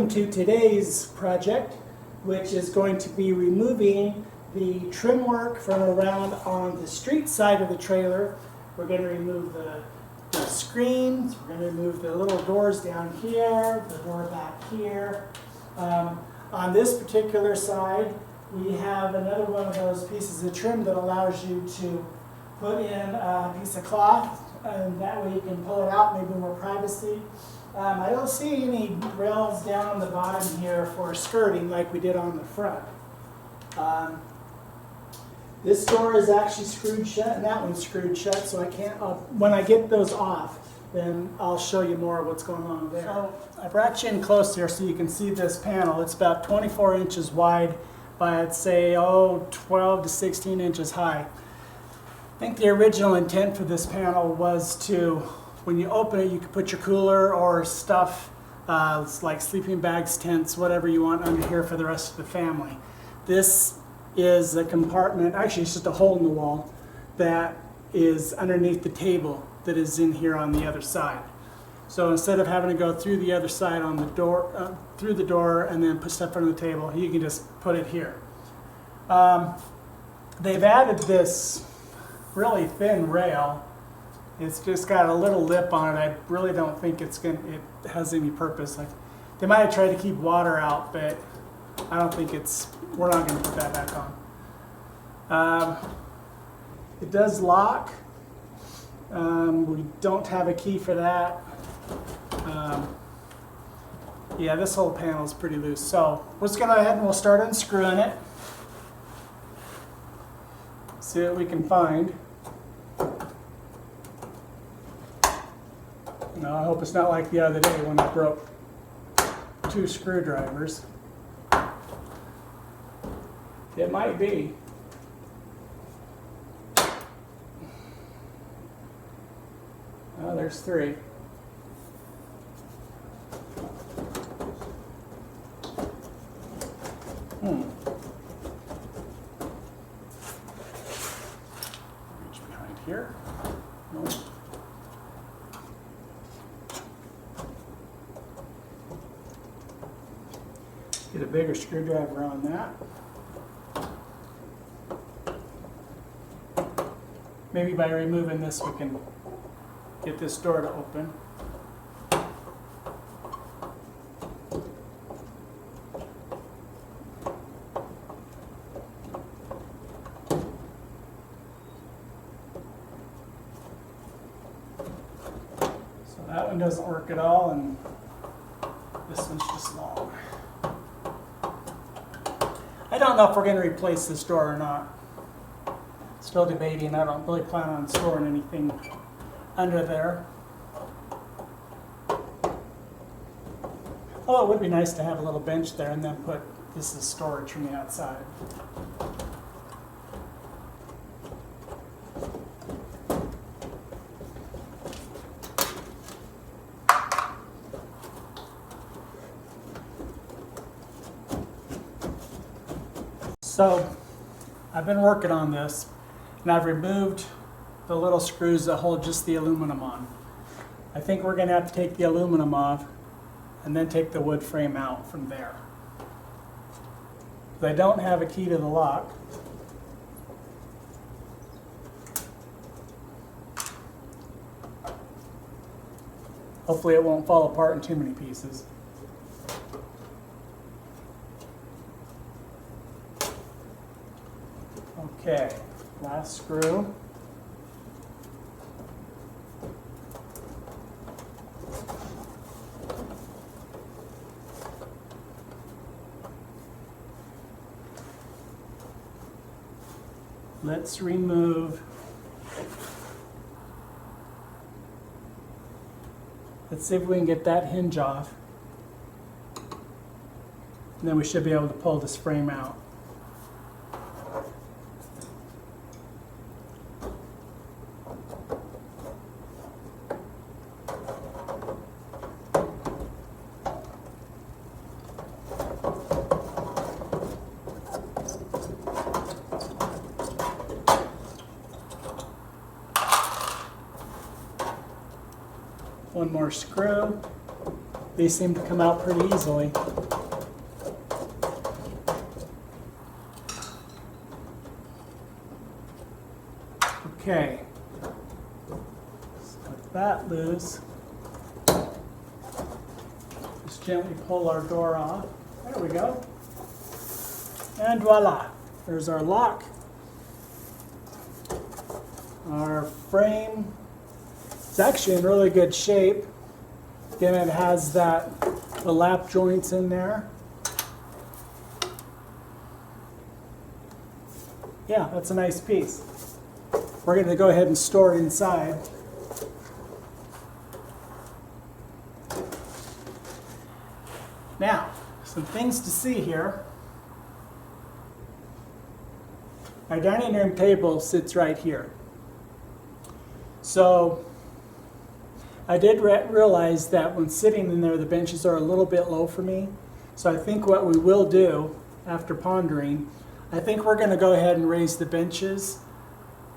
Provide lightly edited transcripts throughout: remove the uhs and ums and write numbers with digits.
welcome to today's project, which is going to be removing the trim work from around on the street side of the trailer. We're going to remove the screens, we're going to remove the little doors down here, the door back here. On this particular side, we have another one of those pieces of trim that allows you to put in a piece of cloth, and that way you can pull it out, maybe more privacy. I don't see any rails down the bottom here for skirting like we did on the front. This door is actually screwed shut, and that one's screwed shut, so I can't, when I get those off, then I'll show you more of what's going on there. So I brought you in close here so you can see this panel. It's about 24 inches wide by, I'd say, 12 to 16 inches high. I think the original intent for this panel was to, when you open it, you could put your cooler or stuff like sleeping bags, tents, whatever you want under here for the rest of the family. This is a compartment, actually it's just a hole in the wall that is underneath the table that is in here on the other side. So instead of having to go through the other side on the door, through the door and then put stuff under the table, you can just put it here. They've added this really thin rail. It's just got a little lip on it. I really don't think it has any purpose. Like, they might have tried to keep water out, but I don't think we're not going to put that back on. It does lock. We don't have a key for that. Yeah, this whole panel is pretty loose. So let's go ahead and we'll start unscrewing it. See what we can find. No, I hope it's not like the other day when I broke 2 screwdrivers. It might be. Oh, there's 3. Reach behind here. Nope. Get a bigger screwdriver on that. Maybe by removing this we can get this door to open. So that one doesn't work at all, and this one's just long. I don't know if we're going to replace this door or not. Still debating. I don't really plan on storing anything under there. Although it would be nice to have a little bench there and then put this as storage from the outside. So I've been working on this, and I've removed the little screws that hold just the aluminum on. I think we're going to have to take the aluminum off and then take the wood frame out from there. I don't have a key to the lock. Hopefully it won't fall apart in too many pieces. Okay, last screw. Let's remove, let's see if we can get that hinge off. And then we should be able to pull this frame out. One more screw. These seem to come out pretty easily. Okay. So let that loose. Just gently pull our door off. There we go. And voila, there's our lock. Our frame is actually in really good shape. Again, it has the lap joints in there. Yeah, that's a nice piece. We're going to go ahead and store it inside. Now, some things to see here. Our dining room table sits right here. So I did realize that when sitting in there, the benches are a little bit low for me. So I think what we will do, after pondering, I think we're going to go ahead and raise the benches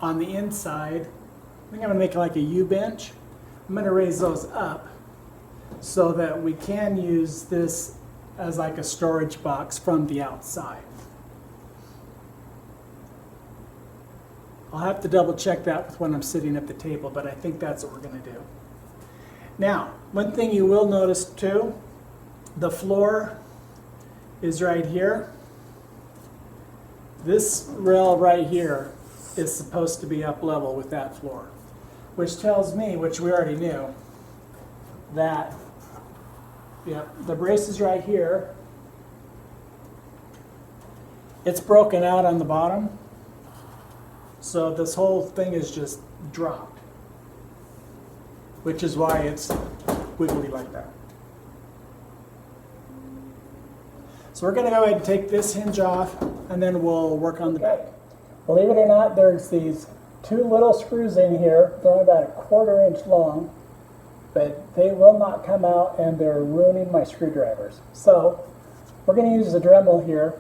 on the inside. I think I'm going to make it like a U bench. I'm going to raise those up so that we can use this as like a storage box from the outside. I'll have to double check that with when I'm sitting at the table, but I think that's what we're going to do. Now, one thing you will notice too, the floor is right here. This rail right here is supposed to be up level with that floor, which tells me, which we already knew, that the brace is right here. It's broken out on the bottom. So this whole thing is just dropped, which is why it's wiggly like that. So we're going to go ahead and take this hinge off, and then we'll work on the back. Believe it or not, there's these two little screws in here. They're only about 1/4 inch long, but they will not come out, and they're ruining my screwdrivers. So we're going to use the Dremel here.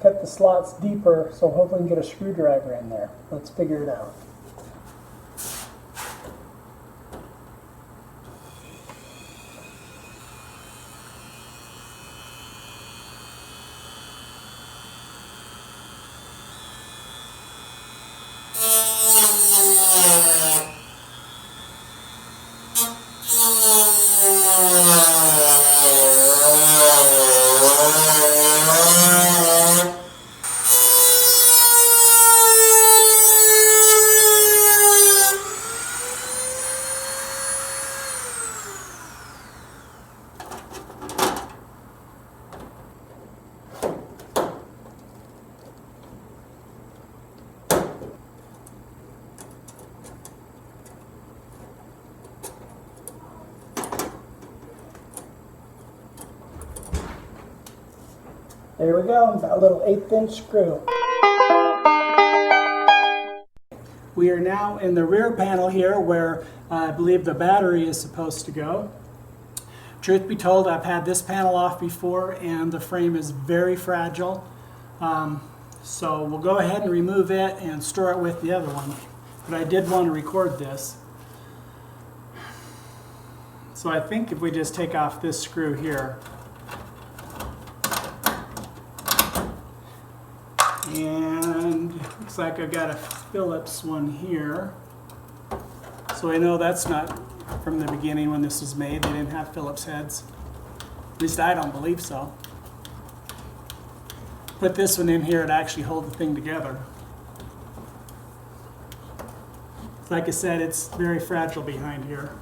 Cut the slots deeper, so hopefully we can get a screwdriver in there. Let's figure it out. There we go, that little 1/8 inch screw. We are now in the rear panel here where I believe the battery is supposed to go. Truth be told, I've had this panel off before and the frame is very fragile. So we'll go ahead and remove it and store it with the other one. But I did want to record this. So I think if we just take off this screw here, and looks like I've got a Phillips one here. So I know that's not from the beginning when this was made. They didn't have Phillips heads. At least I don't believe so. Put this one in here to actually hold the thing together. Like I said, it's very fragile behind here.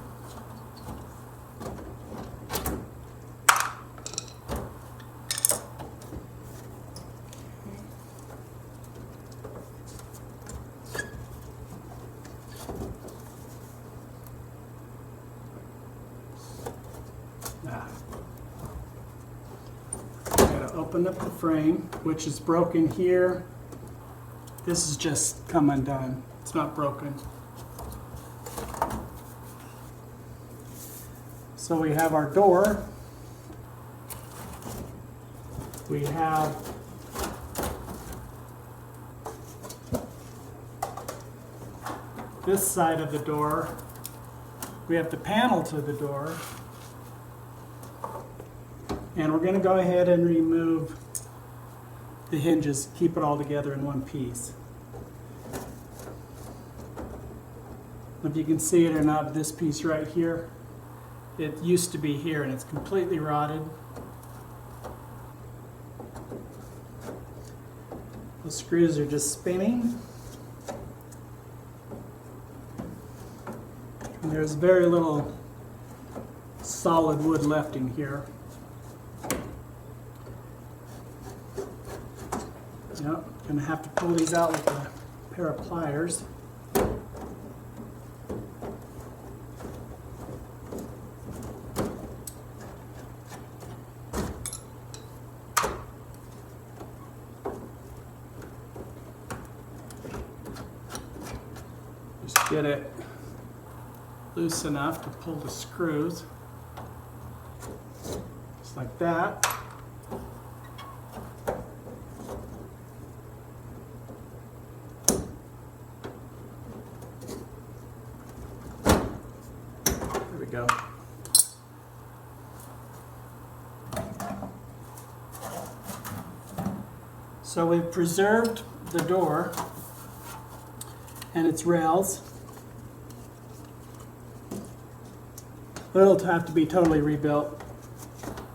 Open up the frame, which is broken here. This is just come undone. It's not broken. So we have our door. We have this side of the door. We have the panel to the door. And we're going to go ahead and remove the hinges, keep it all together in one piece. If you can see it or not, this piece right here, it used to be here and it's completely rotted. The screws are just spinning. And there's very little solid wood left in here. Yep, gonna have to pull these out with a pair of pliers. Just get it loose enough to pull the screws, just like that. There we go. So we've preserved the door and its rails. But it'll have to be totally rebuilt.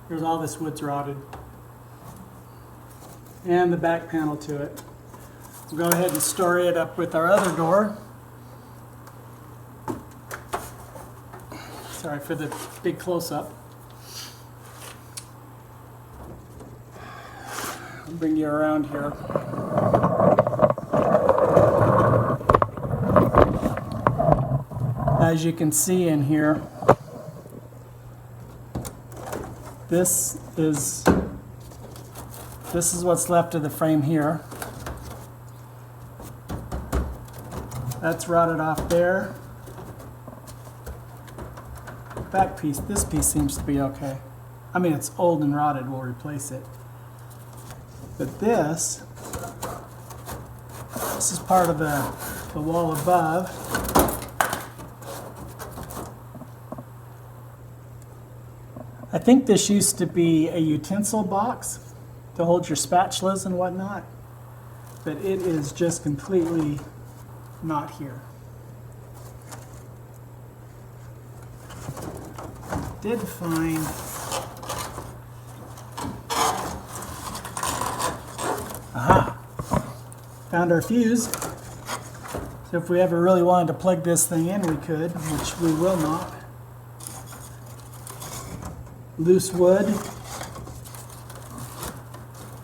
There's all this wood's rotted. And the back panel to it. We'll go ahead and story it up with our other door. Sorry for the big close-up. I'll bring you around here. As you can see in here, this is what's left of the frame here. That's rotted off there. Back piece, this piece seems to be okay. I mean, it's old and rotted, we'll replace it. But this is part of the wall above. I think this used to be a utensil box to hold your spatulas and whatnot, but it is just completely not here. I did find found our fuse. So if we ever really wanted to plug this thing in, we could, which we will not. Loose wood.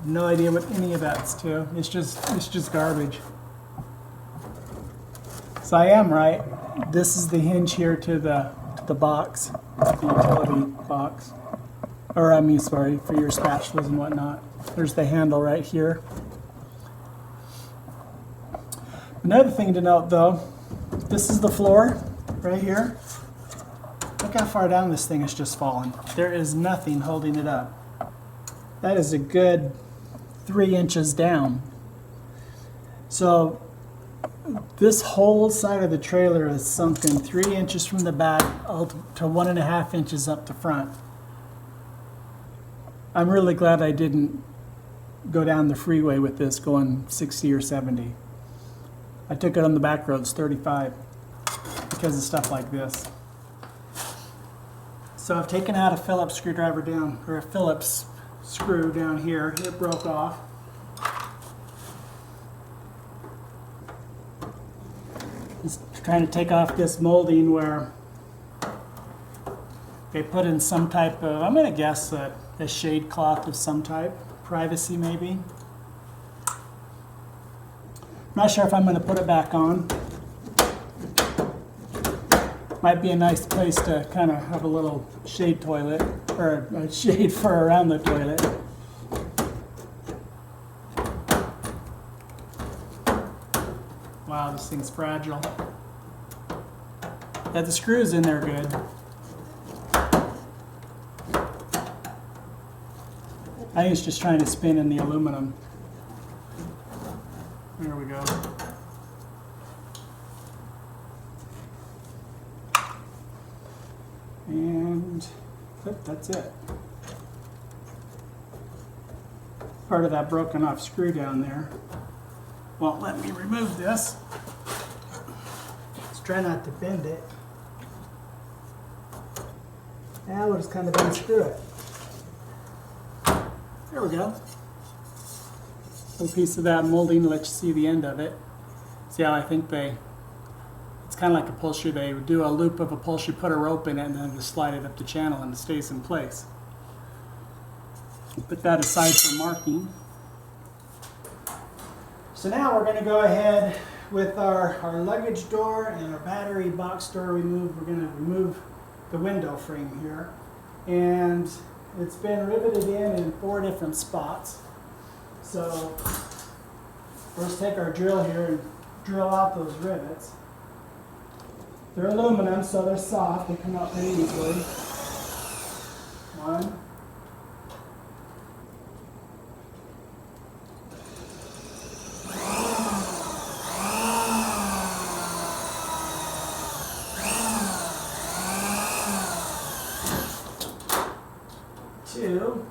No idea what any of that's to. It's just garbage. So I am right. This is the hinge here to the box, the utility box. Or I mean, sorry, for your spatulas and whatnot. There's the handle right here. Another thing to note though, this is the floor right here. Look how far down this thing has just fallen. There is nothing holding it up. That is a good 3 inches down. So this whole side of the trailer is sunken 3 inches from the back to 1.5 inches up the front. I'm really glad I didn't go down the freeway with this going 60 or 70. I took it on the back roads 35 because of stuff like this. So I've taken out a Phillips screwdriver down, or a Phillips screw down here. It broke off. Just trying to take off this molding where they put in some type of, I'm going to guess a shade cloth of some type, privacy maybe. I'm not sure if I'm going to put it back on. Might be a nice place to kind of have a little shade toilet, or a shade for around the toilet. Wow, this thing's fragile. Yeah, the screw's in there good. I think it's just trying to spin in the aluminum. There we go. And that's it. Part of that broken off screw down there won't let me remove this. Let's try not to bend it. Now we'll just kind of unscrew it. There we go. A little piece of that molding to let you see the end of it. See how I think it's kind of like upholstery. They would do a loop of upholstery, put a rope in it, and then just slide it up the channel and it stays in place. Put that aside for marking. So now we're going to go ahead with our luggage door and our battery box door removed. We're going to remove the window frame here. And it's been riveted in 4 different spots. So first take our drill here and drill out those rivets. They're aluminum, so they're soft. They come out pretty easily. 1. 2.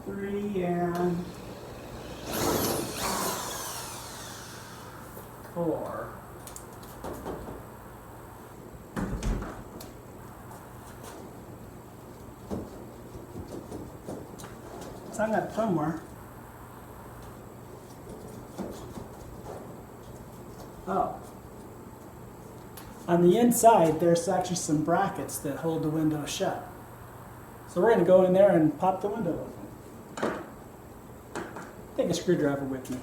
3 and 4. So I got somewhere. Oh. On the inside, there's actually some brackets that hold the window shut. So we're going to go in there and pop the window open. Take a screwdriver with me.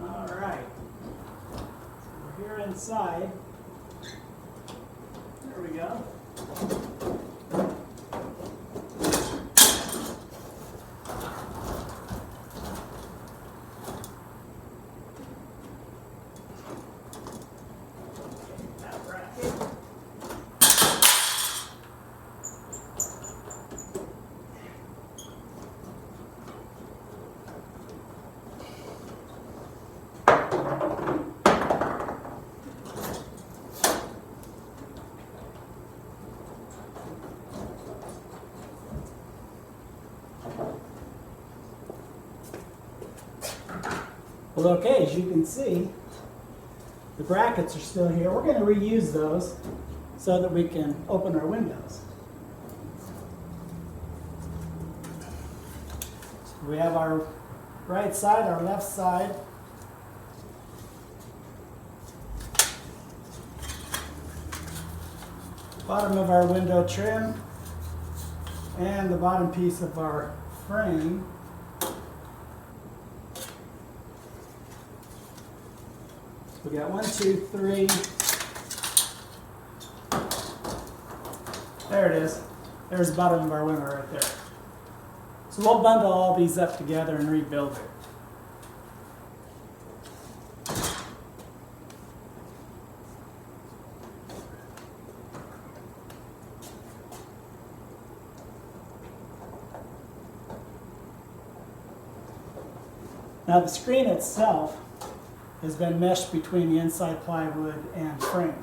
All right. So we're here inside. There we go. Well, okay, as you can see, the brackets are still here. We're going to reuse those so that we can open our windows. So we have our right side, our left side. Bottom of our window trim and the bottom piece of our frame. We got 1, 2, 3. There it is. There's the bottom of our window right there. So we'll bundle all these up together and rebuild it. Now the screen itself has been meshed between the inside plywood and frame.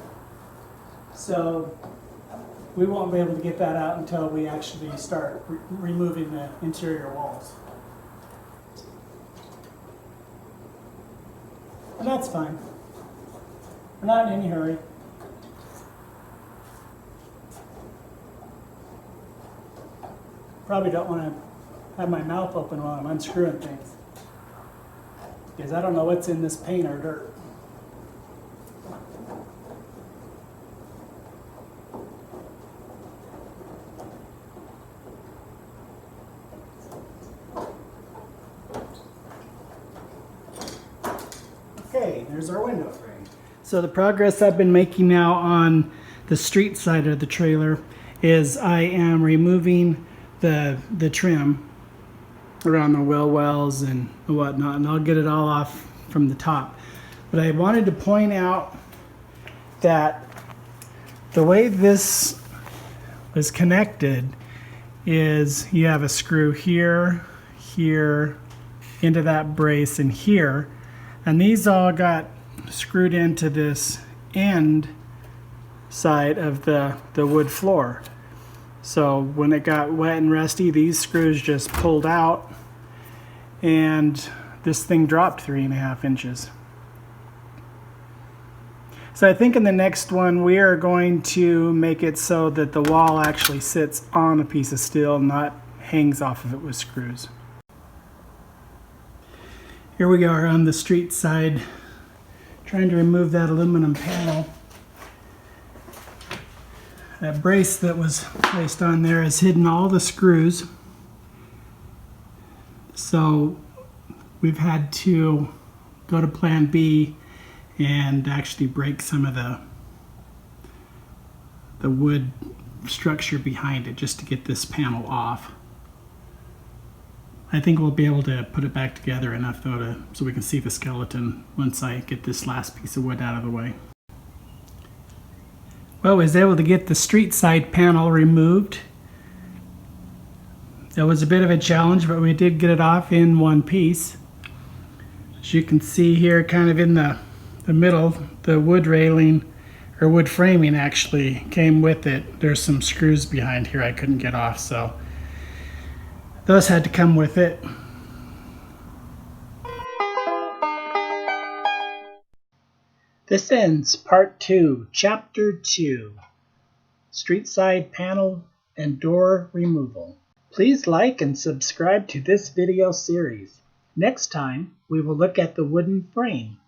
So we won't be able to get that out until we actually start removing the interior walls. And that's fine. We're not in any hurry. Probably don't want to have my mouth open while I'm unscrewing things, because I don't know what's in this paint or dirt. Okay, there's our window frame. So the progress I've been making now on the street side of the trailer is I am removing the trim around the wheel wells and whatnot, and I'll get it all off from the top. But I wanted to point out that the way this is connected is you have a screw here, here, into that brace, and here, and these all got screwed into this end side of the wood floor. So when it got wet and rusty, these screws just pulled out and this thing dropped 3.5 inches. So I think in the next one we are going to make it so that the wall actually sits on a piece of steel, not hangs off of it with screws. Here we are on the street side, trying to remove that aluminum panel. That brace that was placed on there has hidden all the screws. So we've had to go to plan B and actually break some of the wood structure behind it just to get this panel off. I think we'll be able to put it back together enough though so we can see the skeleton once I get this last piece of wood out of the way. Well, I was able to get the street side panel removed. That was a bit of a challenge, but we did get it off in one piece. As you can see here, kind of in the middle, the wood railing, or wood framing actually came with it. There's some screws behind here I couldn't get off, so those had to come with it. This ends Part 2, Chapter 2, Street Side Panel and Door Removal. Please like and subscribe to this video series. Next time, we will look at the wooden frame.